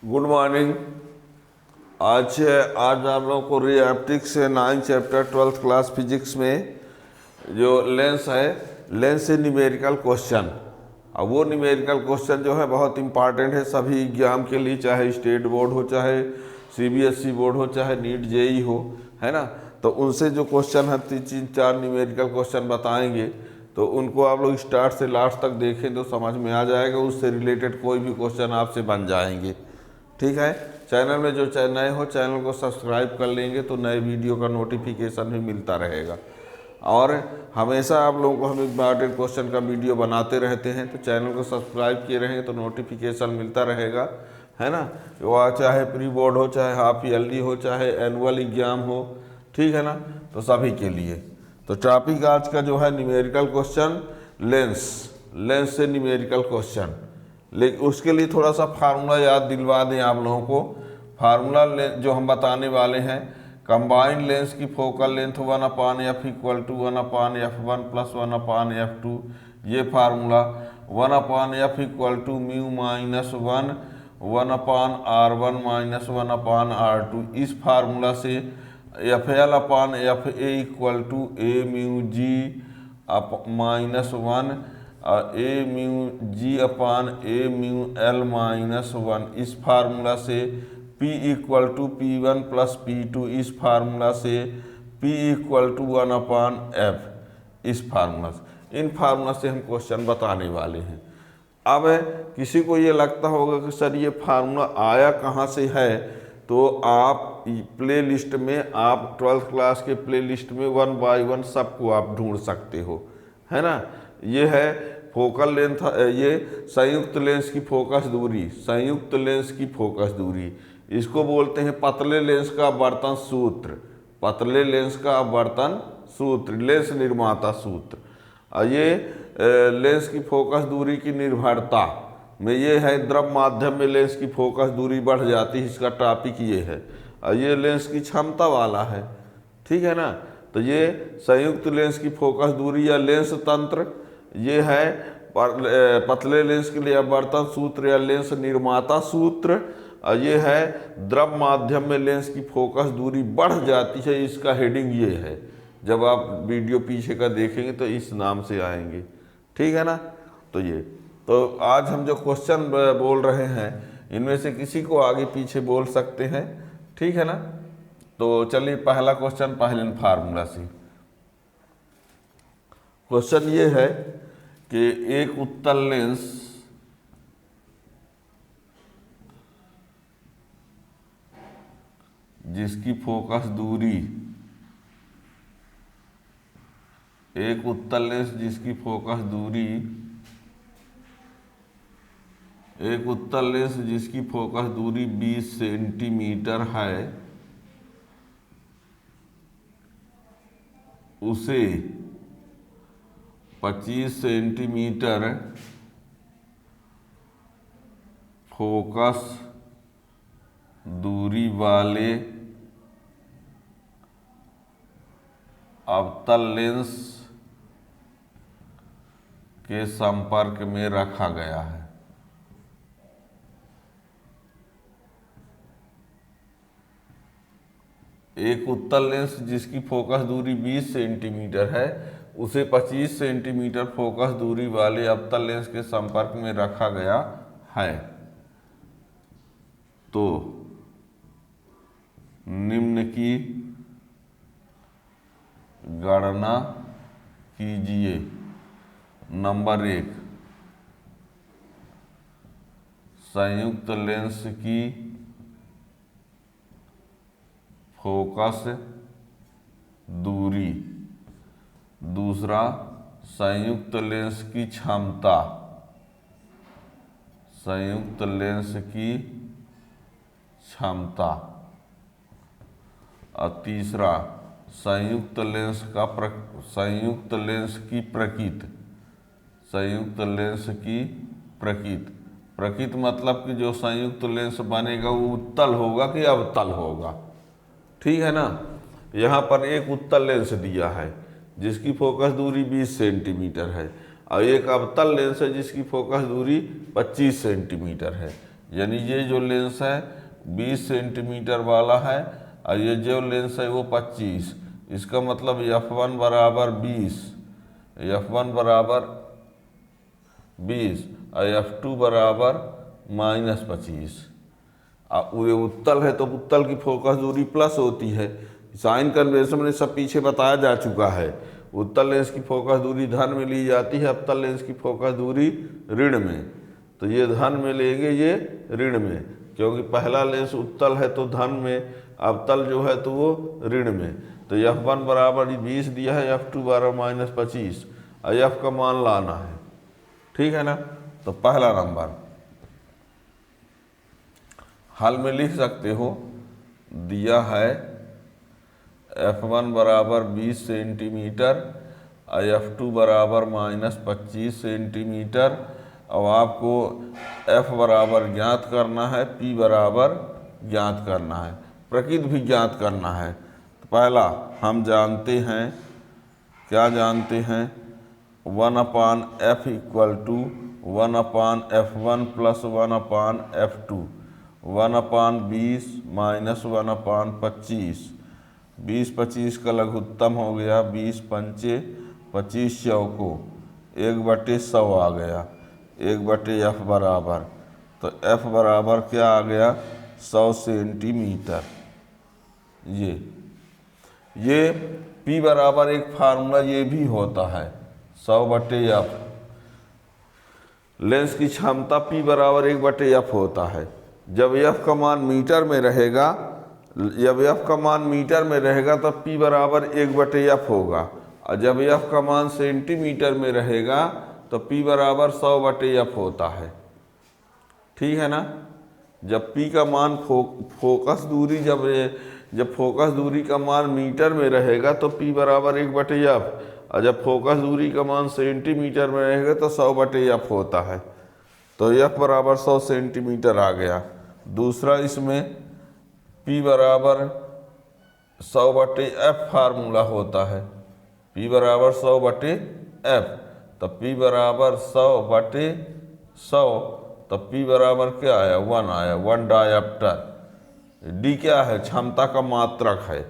Good morning. आज आप लोगों को रे ऑप्टिक्स से 9 चैप्टर 12th क्लास फिजिक्स में जो लेंस है, लेंस से न्यूमेरिकल क्वेश्चन। अब वो न्यूमेरिकल क्वेश्चन जो है बहुत इंपॉर्टेंट है सभी एग्जाम के लिए, चाहे स्टेट बोर्ड हो, चाहे सीबीएसई बोर्ड हो, चाहे नीट जेई हो, है ना। तो उनसे जो क्वेश्चन है 3-4 न्यूमेरिकल क्वेश्चन बताएंगे, तो उनको आप लोग स्टार्ट से लास्ट तक देखें तो समझ में आ जाएगा। उससे रिलेटेड कोई भी क्वेश्चन आपसे बन जाएंगे, ठीक है। चैनल में जो नए हो चैनल को सब्सक्राइब कर लेंगे तो नए वीडियो का नोटिफिकेशन भी मिलता रहेगा। और हमेशा आप लोगों को हम इम्पॉर्टेंट क्वेश्चन का वीडियो बनाते रहते हैं, तो चैनल को सब्सक्राइब किए रहेंगे तो नोटिफिकेशन मिलता रहेगा, है ना। वो चाहे प्री बोर्ड हो, चाहे हाफ ईयरली हो, चाहे एनुअल एग्जाम हो, ठीक है ना, तो सभी के लिए। तो टॉपिक आज का जो है न्यूमेरिकल क्वेश्चन, लेंस से न्यूमेरिकल क्वेश्चन। लेकिन उसके लिए थोड़ा सा फार्मूला याद दिलवा दें आप लोगों को। फार्मूला जो हम बताने वाले हैं, कंबाइंड लेंस की focal length 1/f = 1/f1 + 1/f2। ये फार्मूला 1/f = μ-1 1/r1 - 1/r2। इस फार्मूला से FL/FA = a μg -1 a μg/a μL-1। इस फार्मूला से P = P1 + P2। इस फार्मूला से P = 1/f। इस फार्मूला से, इन फार्मूला से हम क्वेश्चन बताने वाले हैं। अब किसी को ये लगता होगा कि सर ये फार्मूला आया कहाँ से है, तो आप प्ले लिस्ट में, आप 12th क्लास के प्ले लिस्ट में 1 बाय 1 सबको आप ढूंढ सकते हो, है ना। ये है फोकल लेंथ, ये संयुक्त लेंस की फोकस दूरी, संयुक्त लेंस की फोकस दूरी। इसको बोलते हैं पतले लेंस का अपवर्तन सूत्र, पतले लेंस का अपवर्तन सूत्र, लेंस निर्माता सूत्र। और ये लेंस की फोकस दूरी की निर्भरता में ये है, द्रव माध्यम में लेंस की फोकस दूरी बढ़ जाती है, इसका टॉपिक ये है। और ये लेंस की क्षमता वाला है, ठीक है ना। तो ये संयुक्त लेंस की फोकस दूरी या लेंस तंत्र, ये है पतले लेंस के लिए अपवर्तन सूत्र या लेंस निर्माता सूत्र। और ये है द्रव माध्यम में लेंस की फोकस दूरी बढ़ जाती है, इसका हेडिंग ये है। जब आप वीडियो पीछे का देखेंगे तो इस नाम से आएंगे, ठीक है ना। तो ये, तो आज हम जो क्वेश्चन बोल रहे हैं इनमें से किसी को आगे पीछे बोल सकते हैं, ठीक है ना। तो चलिए पहला क्वेश्चन पहले फार्मूला से। क्वेश्चन ये है कि एक उत्तल लेंस जिसकी फोकस दूरी, एक उत्तल लेंस जिसकी फोकस दूरी, एक उत्तल लेंस जिसकी फोकस दूरी 20 सेंटीमीटर है, उसे 25 सेंटीमीटर फोकस दूरी वाले अवतल लेंस के संपर्क में रखा गया है। एक उत्तल लेंस जिसकी फोकस दूरी 20 सेंटीमीटर है, उसे 25 सेंटीमीटर फोकस दूरी वाले अवतल लेंस के संपर्क में रखा गया है। तो निम्न की गणना कीजिए। नंबर 1, संयुक्त लेंस की फोकस दूरी। दूसरा, संयुक्त लेंस की क्षमता, संयुक्त लेंस की क्षमता। और तीसरा, संयुक्त लेंस की प्रकृति, संयुक्त लेंस की प्रकृति। प्रकृति मतलब कि जो संयुक्त लेंस बनेगा वो उत्तल होगा कि अवतल होगा, ठीक है ना। यहाँ पर एक उत्तल लेंस दिया है जिसकी फोकस दूरी 20 सेंटीमीटर है, और एक अवतल लेंस है जिसकी फोकस दूरी 25 सेंटीमीटर है। यानी ये जो लेंस है 20 सेंटीमीटर वाला है और ये जो लेंस है वो 25। इसका मतलब F1 बराबर 20, F1 बराबर 20 और F2 बराबर -25। वो उत्तल है तो उत्तल की फोकस दूरी प्लस होती है। साइन कन्वेंशन में सब पीछे बताया जा चुका है। उत्तल लेंस की फोकस दूरी धन में ली जाती है, अवतल लेंस की फोकस दूरी ऋण में। तो ये धन में लेंगे, ये ऋण में, क्योंकि पहला लेंस उत्तल है तो धन में, अवतल जो है तो वो ऋण में। तो F1 बराबर 20 दिया है, F2 बराबर -25 और F का मान लाना है। ठीक है ना। तो पहला नंबर हल में लिख सकते हो, दिया है F1 बराबर 20 सेंटीमीटर और F2 बराबर -25 सेंटीमीटर। अब आपको F बराबर ज्ञात करना है, P बराबर ज्ञात करना है, प्रकृत भी ज्ञात करना है। तो पहला हम जानते हैं, क्या जानते हैं, 1/f equal to 1/f1 plus 1/f2, 1/20 minus 1/25। 20-25 का लघुत्तम हो गया, 20×5 25 चौको 1/100 आ गया, 1/f बराबर। तो f बराबर क्या आ गया, 100 सेंटीमीटर। ये p बराबर एक फार्मूला ये भी होता है, 100/f। लेंस की क्षमता p बराबर 1/f होता है। जब f का मान मीटर में रहेगा, जब f का मान मीटर में रहेगा तब p बराबर 1/f होगा, और जब f का मान सेंटीमीटर में रहेगा तो p बराबर 100/f होता है। ठीक है ना। जब p का मान फोकस दूरी, जब फोकस दूरी का मान मीटर में रहेगा तो p बराबर 1/f, और जब फोकस दूरी का मान सेंटीमीटर में रहेगा तो 100/f होता है। तो f बराबर 100 सेंटीमीटर आ गया। दूसरा, इसमें p बराबर 100/f फार्मूला होता है, p बराबर 100/f। तब p बराबर 100/100, तब p बराबर क्या आया, 1 आया, 1 डायप्टर। d क्या है, क्षमता का मात्रक है,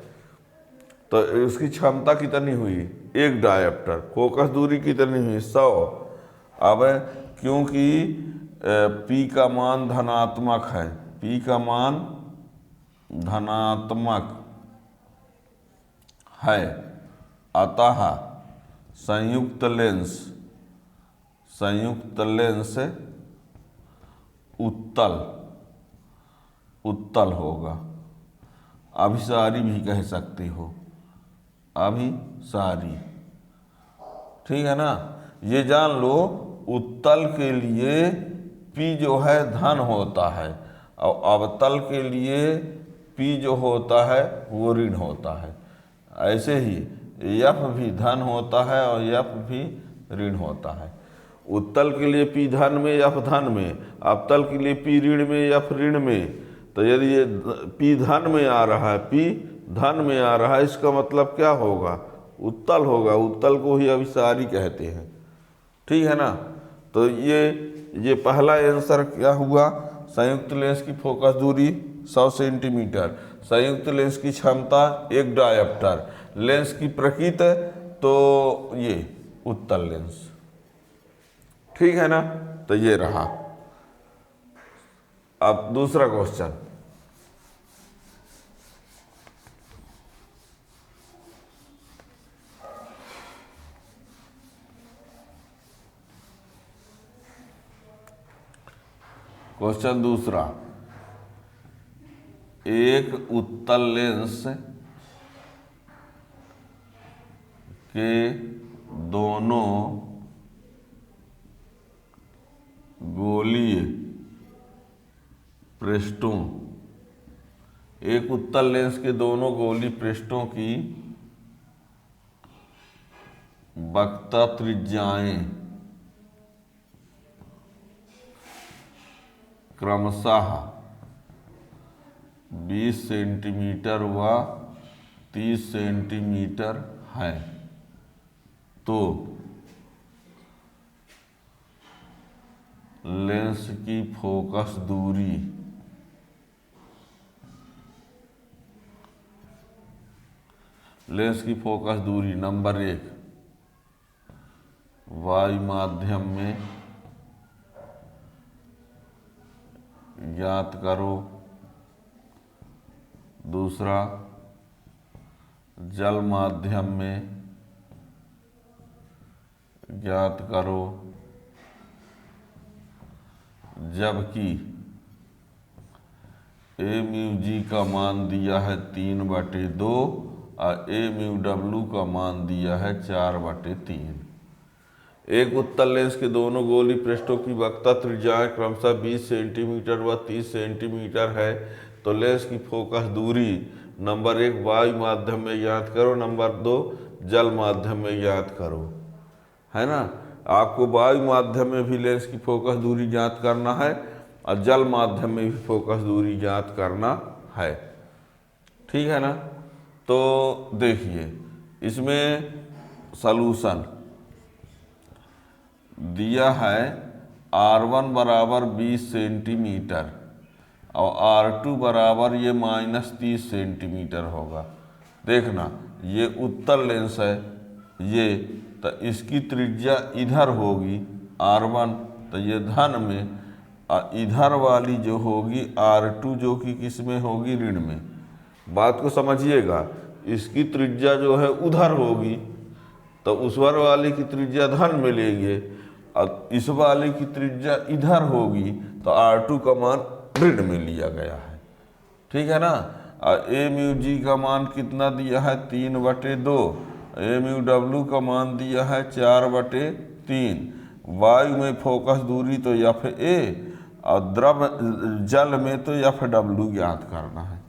तो उसकी क्षमता कितनी हुई, 1 डायप्टर। फोकस दूरी कितनी हुई, 100। अब क्योंकि p का मान धनात्मक है, p का मान धनात्मक है, अतः संयुक्त लेंस उत्तल होगा। अभिसारी भी कह सकते हो, अभिसारी। ठीक है ना। ये जान लो, उत्तल के लिए P जो है धन होता है और अवतल के लिए P जो होता है वो ऋण होता है। ऐसे ही F भी धन होता है और F भी ऋण होता है। उत्तल के लिए P धन में, F धन में, अवतल के लिए P ऋण में, F ऋण में। तो यदि ये P धन में आ रहा है, P धन में आ रहा है, इसका मतलब क्या होगा, उत्तल होगा। उत्तल को ही अभिसारी कहते हैं। ठीक है ना। तो ये पहला आंसर क्या हुआ, संयुक्त लेंस की फोकस दूरी 100 सेंटीमीटर, संयुक्त लेंस की क्षमता 1 डायप्टर, लेंस की प्रकृति तो ये उत्तल लेंस। ठीक है ना। तो ये रहा। अब दूसरा क्वेश्चन, क्वेश्चन दूसरा, एक उत्तल लेंस के दोनों गोलीय पृष्ठों, एक उत्तल लेंस के दोनों गोलीय पृष्ठों की वक्रता त्रिज्याएं क्रमशः 20 सेंटीमीटर व 30 सेंटीमीटर है, तो लेंस की फोकस दूरी नंबर 1 वायु माध्यम में ज्ञात करो। दूसरा, जल माध्यम में ज्ञात करो जबकि ए म्यू जी का मान दिया है 3/2 और ए म्यू डब्ल्यू का मान दिया है 4/3। एक उत्तल लेंस के दोनों गोली पृष्ठों की वक्रता त्रिज्याएं क्रमशः 20 सेंटीमीटर व 30 सेंटीमीटर है, तो लेंस की फोकस दूरी नंबर 1 वायु माध्यम में ज्ञात करो, नंबर 2 जल माध्यम में ज्ञात करो। है ना, आपको वायु माध्यम में भी लेंस की फोकस दूरी ज्ञात करना है और जल माध्यम में भी फोकस दूरी ज्ञात करना है। ठीक है ना। तो देखिए इसमें सलूशन दिया है R1 बराबर 20 सेंटीमीटर और R2 बराबर ये -30 सेंटीमीटर होगा। देखना ये उत्तल लेंस है ये, तो इसकी त्रिज्या इधर होगी R1, तो ये धन में, और इधर वाली जो होगी R2 जो कि किस में होगी, ऋण में। बात को समझिएगा, इसकी त्रिज्या जो है उधर होगी तो उस वाली की त्रिज्या धन में लेंगे, और इस वाले की त्रिज्या इधर होगी तो R2 का मान ऋण में लिया गया है। ठीक है ना। और ए म्यू जी का मान कितना दिया है 3/2, ए म्यू डब्ल्यू का मान दिया है 4/3। वायु में फोकस दूरी तो FA और द्रव जल में तो FW ज्ञात करना है।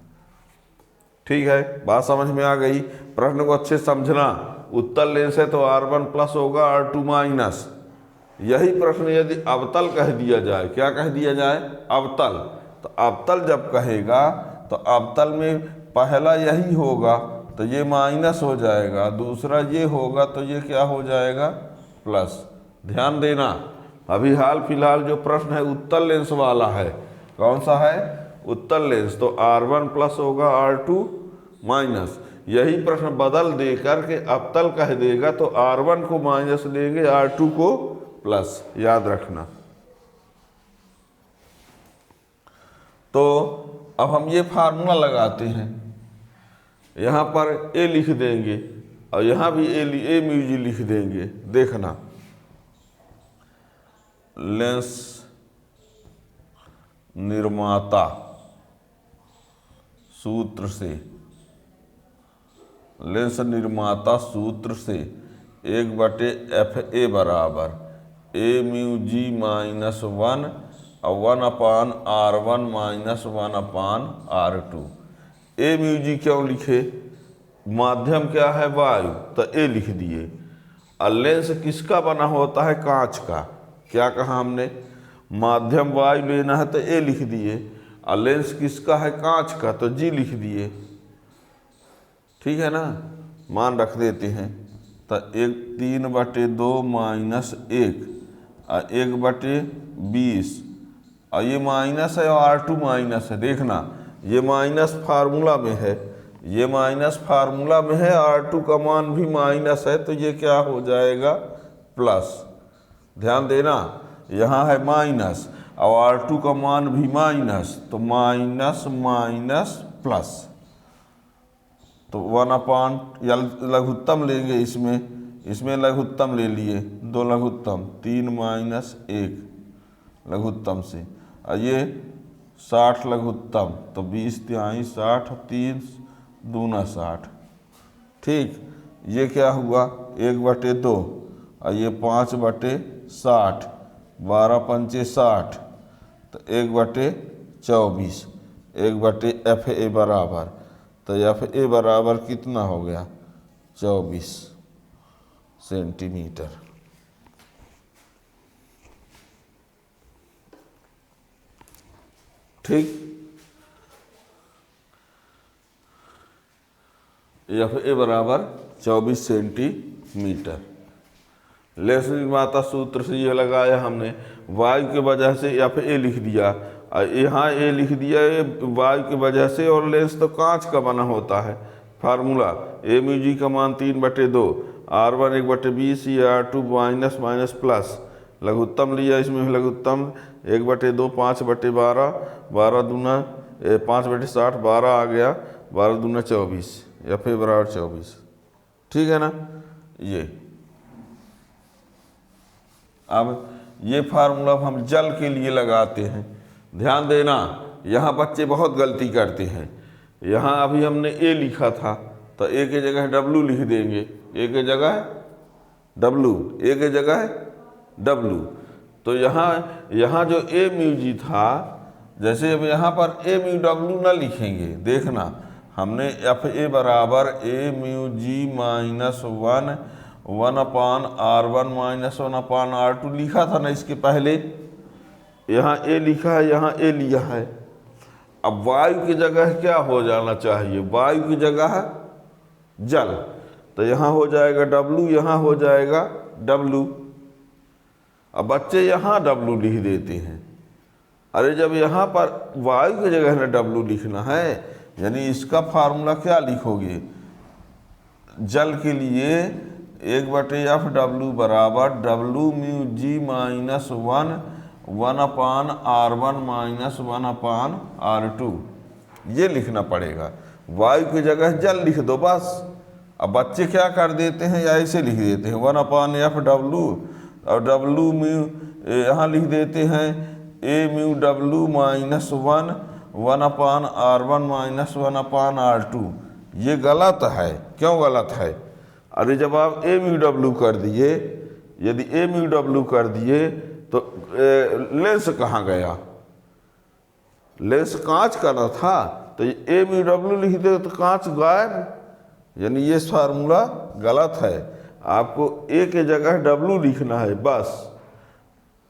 ठीक है, बात समझ में आ गई। प्रश्न को अच्छे समझना। उत्तल लेंस है तो R1 प्लस होगा R2 माइनस। यही प्रश्न यदि अवतल कह दिया जाए, क्या कह दिया जाए, अवतल, तो अवतल जब कहेगा तो अवतल में पहला यही होगा तो ये माइनस हो जाएगा, दूसरा ये होगा तो ये क्या हो जाएगा, प्लस। ध्यान देना, अभी हाल फिलहाल जो प्रश्न है उत्तल लेंस वाला है। कौन सा है, उत्तल लेंस, तो R1 प्लस होगा R2 माइनस। यही प्रश्न बदल दे करके अवतल कह देगा तो R1 को माइनस लेंगे, R2 को प्लस, याद रखना। तो अब हम ये फार्मूला लगाते हैं, यहाँ पर ए लिख देंगे और यहाँ भी ए म्यू जी लिख देंगे। देखना लेंस निर्माता सूत्र से, लेंस निर्माता सूत्र से 1/FA बराबर ए म्यू जी -1 और 1/R1 -1/R2। ए म्यू जी क्यों लिखे, माध्यम क्या है, वायु, तो ए लिख दिए। और लेंस किसका बना होता है, कांच का। क्या कहा हमने, माध्यम वायु लेना है तो ए लिख दिए, और लेंस किसका है, कांच का, तो जी लिख दिए। ठीक है ना, मान रख देते हैं। तो 3/2 -1 और 1/20, और ये माइनस है और R2 माइनस है। देखना ये माइनस फार्मूला में है, ये माइनस फार्मूला में है, R2 का मान भी माइनस है, तो ये क्या हो जाएगा, प्लस। ध्यान देना, यहाँ है माइनस और R2 का मान भी माइनस, तो माइनस माइनस प्लस। तो 1/, या लघुत्तम लेंगे इसमें लघुत्तम ले लिए, 2 लघुत्तम, 3 - 1 लघुत्तम से, और ये 60 लघुत्तम, तो 20 × 60, 3 दूना 60। ठीक, ये क्या हुआ 1/2 और ये 5/60, 12 × 5 = 60, तो 1/24, 1/FA बराबर, तो FA बराबर कितना हो गया, 24 सेंटीमीटर। ठीक, FA बराबर 24 सेंटीमीटर। लेंस निर्माता सूत्र से ये लगाया हमने, वायु के वजह से एफ ए लिख दिया, यहाँ ए लिख दिया ये वायु की वजह से, और लेंस तो कांच का बना होता है। फार्मूला ए म्यू जी का मान 3/2, R1 1/20, R2 minus minus plus, लघुत्तम लिया, इसमें भी लघुत्तम 1/2 5/12, 12 दूना 5/60, 12 आ गया, 12 दूना 24, एफ ए बराबर 24। ठीक है ना। ये अब ये फार्मूला हम जल के लिए लगाते हैं। ध्यान देना, यहाँ बच्चे बहुत गलती करते हैं। यहाँ अभी हमने ए लिखा था तो ए के जगह डब्लू लिख देंगे, ए के जगह डब्लू, ए के जगह डब्लू। तो यहाँ जो ए म्यू जी था, जैसे अब यहाँ पर ए म्यू डब्लू ना लिखेंगे, देखना हमने एफ ए बराबर ए mu G minus 1/R1 minus 1/R2 लिखा था ना इसके पहले। यहाँ ए लिखा है, यहाँ ए लिया है। अब वायु की जगह क्या हो जाना चाहिए, वायु की जगह है जल, तो यहाँ हो जाएगा डब्लू, यहाँ हो जाएगा डब्लू। अब बच्चे यहाँ डब्लू लिख देते हैं। अरे जब यहाँ पर वायु की जगह में डब्लू लिखना है, यानी इसका फार्मूला क्या लिखोगे, जल के लिए 1/F बराबर W mu G minus 1/R1 minus 1/R2, ये लिखना पड़ेगा। वायु की जगह जल लिख दो बस। अब बच्चे क्या कर देते हैं, ऐसे लिख देते हैं 1/F और डब्लू म्यू यहाँ लिख देते हैं a mu W minus 1/R1 minus 1/R2। ये गलत है। क्यों गलत है? अरे जब आप ए म्यू डब्लू कर दिए, यदि ए म्यू डब्लू कर दिए तो लेंस कहाँ गया, लेंस कांच का ना था, तो ए म्यू डब्लू लिख दे तो कांच गायब। यानी ये फार्मूला गलत है, आपको ए के जगह डब्लू लिखना है बस,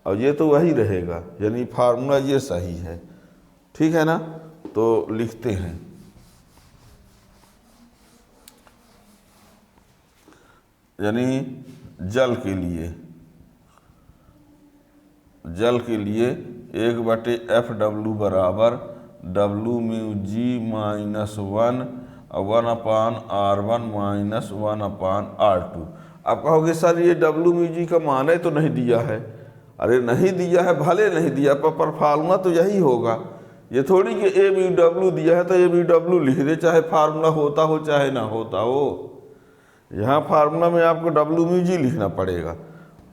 और ये तो वही रहेगा, यानी फार्मूला ये सही है। ठीक है ना। तो लिखते हैं, यानी जल के लिए 1/F बराबर W mu G minus 1/R1 minus 1/R2। आप कहोगे सर ये डब्लू म्यू जी का मान तो नहीं दिया है। अरे नहीं दिया है, भले नहीं दिया, पर फार्मूला तो यही होगा। ये थोड़ी कि ए म्यू डब्लू दिया है तो ए म्यू डब्लू लिख दे, चाहे फार्मूला होता हो चाहे ना होता हो। यहाँ फार्मूला में आपको डब्लू म्यू जी लिखना पड़ेगा।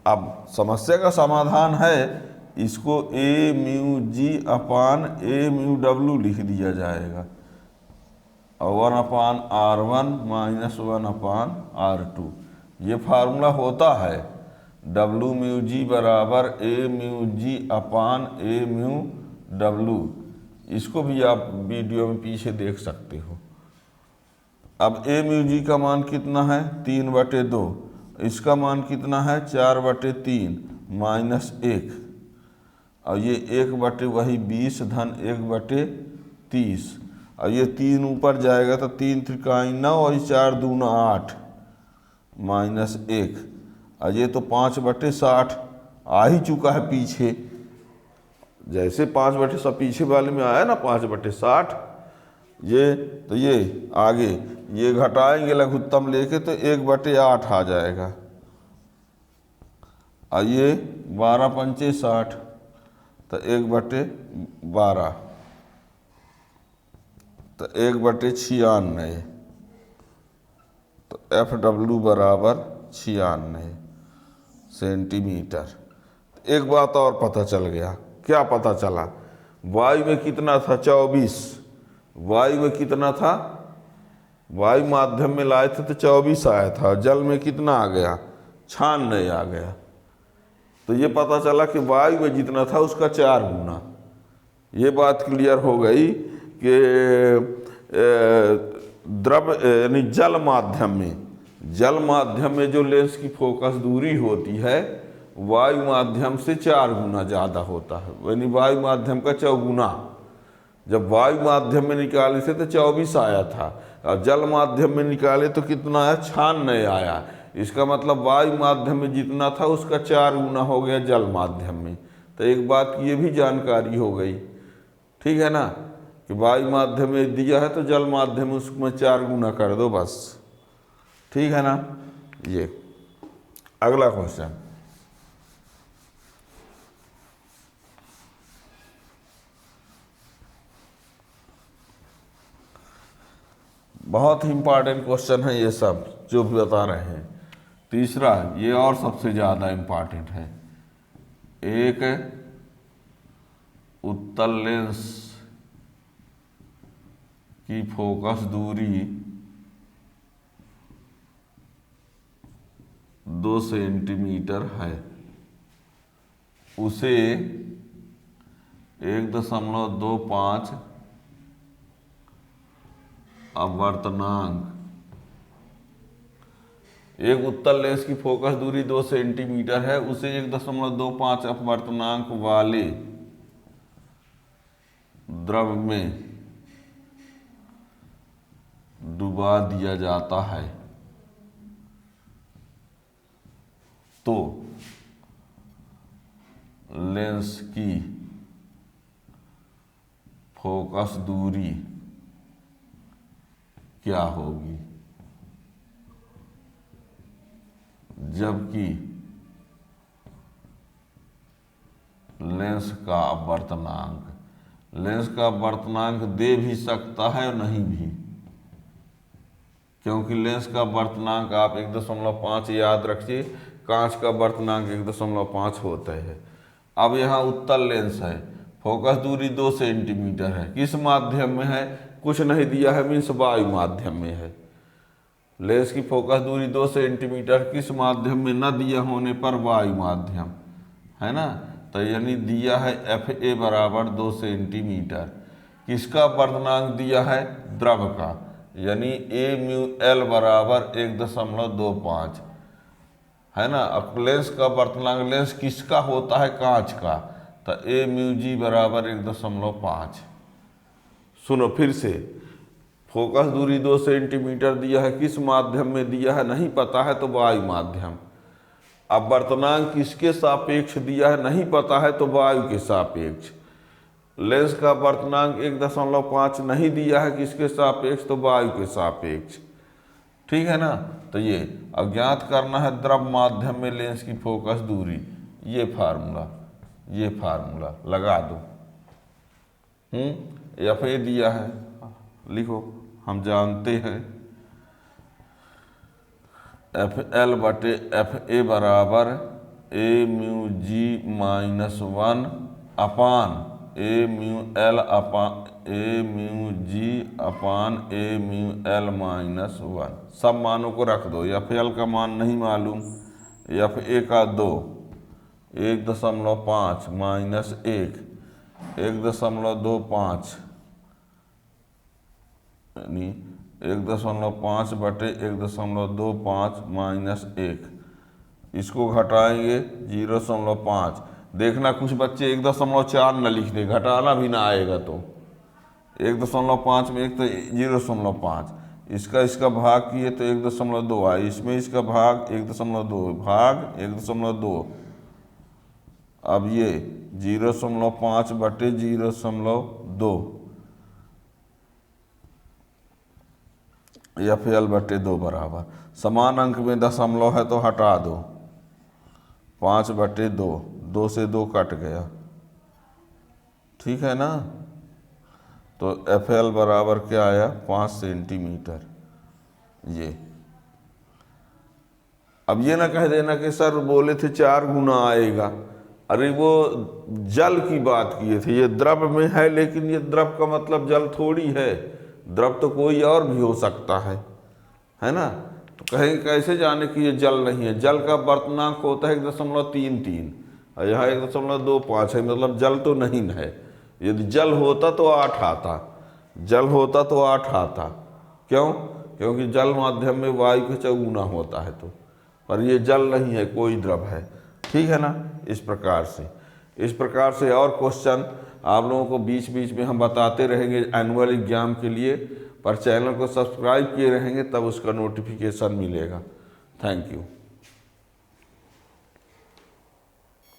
अब समस्या का समाधान है, इसको ए म्यू जी अपान ए म्यू डब्लू लिख दिया जाएगा, और 1/R1 माइनस 1/R2 ये फार्मूला होता है। डब्लू म्यू जी बराबर ए म्यू जी अपान ए म्यू डब्लू। इसको भी आप वीडियो में पीछे देख सकते हो। अब ए म्यू जी का मान कितना है 3/2, इसका मान कितना है 4/3 माइनस 1, और ये 1/20 धन 1/30, और ये 3 ऊपर जाएगा तो 3 त्रिकाई 9 और ये 4 दूना 8 माइनस 1, और ये तो 5/60 आ ही चुका है पीछे। जैसे 5/60 पीछे वाले में आया ना 5/60, ये तो ये आगे ये घटाएंगे लघुत्तम लेके तो 1/8 आ जाएगा, और ये 12×5 = 60 तो 1/12 तो 1/96, तो FW बराबर 96 सेंटीमीटर। एक बात और पता चल गया। क्या पता चला? वायु में कितना था 24, वायु में कितना था, वायु माध्यम में लाए थे तो 24 आया था, जल में कितना आ गया 96 आ गया। तो ये पता चला कि वायु में जितना था उसका 4 गुना। ये बात क्लियर हो गई कि द्रव यानी जल माध्यम में जो लेंस की फोकस दूरी होती है वायु माध्यम से 4 गुना ज़्यादा होता है, यानी वायु माध्यम का 4 जब वायु माध्यम में निकाले थे तो 24 आया था, और जल माध्यम में निकाले तो कितना आया 96 आया। इसका मतलब वायु माध्यम में जितना था उसका 4 गुना हो गया जल माध्यम में। तो एक बात की ये भी जानकारी हो गई, ठीक है ना, कि वायु माध्यम में दिया है तो जल माध्यम में उसमें 4 गुना कर दो बस, ठीक है ना। ये अगला क्वेश्चन, बहुत ही इंपॉर्टेंट क्वेश्चन है ये सब जो भी बता रहे हैं। तीसरा, ये और सबसे ज़्यादा इंपॉर्टेंट है, एक उत्तल लेंस की फोकस दूरी 2 सेंटीमीटर है, उसे 1.25 अपवर्तनांक, एक उत्तल लेंस की फोकस दूरी 2 सेंटीमीटर है, उसे 1.25 अपवर्तनांक वाले द्रव में डुबा दिया जाता है तो लेंस की फोकस दूरी क्या होगी, जबकि लेंस का अपवर्तनांक, लेंस का अपवर्तनांक दे भी सकता है और नहीं भी, क्योंकि लेंस का अपवर्तनांक आप 1.5 याद रखिए, कांच का अपवर्तनांक 1.5 होता है। अब यहाँ उत्तल लेंस है, फोकस दूरी 2 सेंटीमीटर है, किस माध्यम में है, कुछ नहीं दिया है, मीन्स वायु माध्यम में है। लेंस की फोकस दूरी 2 सेंटीमीटर किस माध्यम में, न दिया होने पर वायु माध्यम, है ना। तो यानी दिया है FA बराबर 2 सेंटीमीटर, किसका अपवर्तनांक दिया है, द्रव का, यानी A म्यू L बराबर 1.25, है ना। अब लेंस का अपवर्तनांक, लेंस किसका होता है, कांच का, तो A म्यू G बराबर 1.5। सुनो फिर से, फोकस दूरी 2 सेंटीमीटर दिया है, किस माध्यम में दिया है नहीं पता है तो वायु माध्यम। अपवर्तनांक किसके सापेक्ष दिया है नहीं पता है तो वायु के सापेक्ष। लेंस का अपवर्तनांक 1.5 नहीं दिया है, किसके सापेक्ष, तो वायु के सापेक्ष, ठीक है ना। तो ये अज्ञात करना है द्रव माध्यम में लेंस की फोकस दूरी, ये फार्मूला लगा दो। FA दिया है, लिखो, हम जानते हैं FL बटे FA बराबर A mu G minus 1 upon A mu L upon A mu G upon A mu L minus 1। सब मानों को रख दो, FL का मान नहीं मालूम, FA का 2, 1.5 माइनस 1, 1.25, यानी 1.5 बटे 1.25 माइनस 1, इसको घटाएंगे 0.5। देखना कुछ बच्चे 1.4 न लिख दे, घटाना भी ना आएगा तो 1.5 में एक तो 0.5, इसका भाग किए तो 1.2 आए, इसमें इसका भाग 1.2 भाग 1.2। अब ये 0.5 बटे 0.2 FL बटे 2 बराबर, समान अंक में दशमलव है तो हटा दो, 5 बटे 2, 2 से 2 कट गया, ठीक है ना। तो FL बराबर क्या आया, 5 सेंटीमीटर। ये अब ये ना कह देना कि सर बोले थे 4 गुना आएगा, अरे वो जल की बात किए थे, ये द्रव में है, लेकिन ये द्रव का मतलब जल थोड़ी है, द्रव तो कोई और भी हो सकता है ना। तो कहेंगे कैसे जाने कि ये जल नहीं है, जल का अपवर्तनांक होता है 1.33 और यहाँ 1.25 है, मतलब जल तो नहीं है। यदि जल होता तो 8 आता, जल होता तो 8 आता, क्यों, क्योंकि जल माध्यम में वायु के चौगुना होता है, तो पर ये जल नहीं है, कोई द्रव है, ठीक है ना। इस प्रकार से और क्वेश्चन आप लोगों को बीच बीच में हम बताते रहेंगे एनुअल एग्जाम के लिए, पर चैनल को सब्सक्राइब किए रहेंगे तब उसका नोटिफिकेशन मिलेगा। Thank you.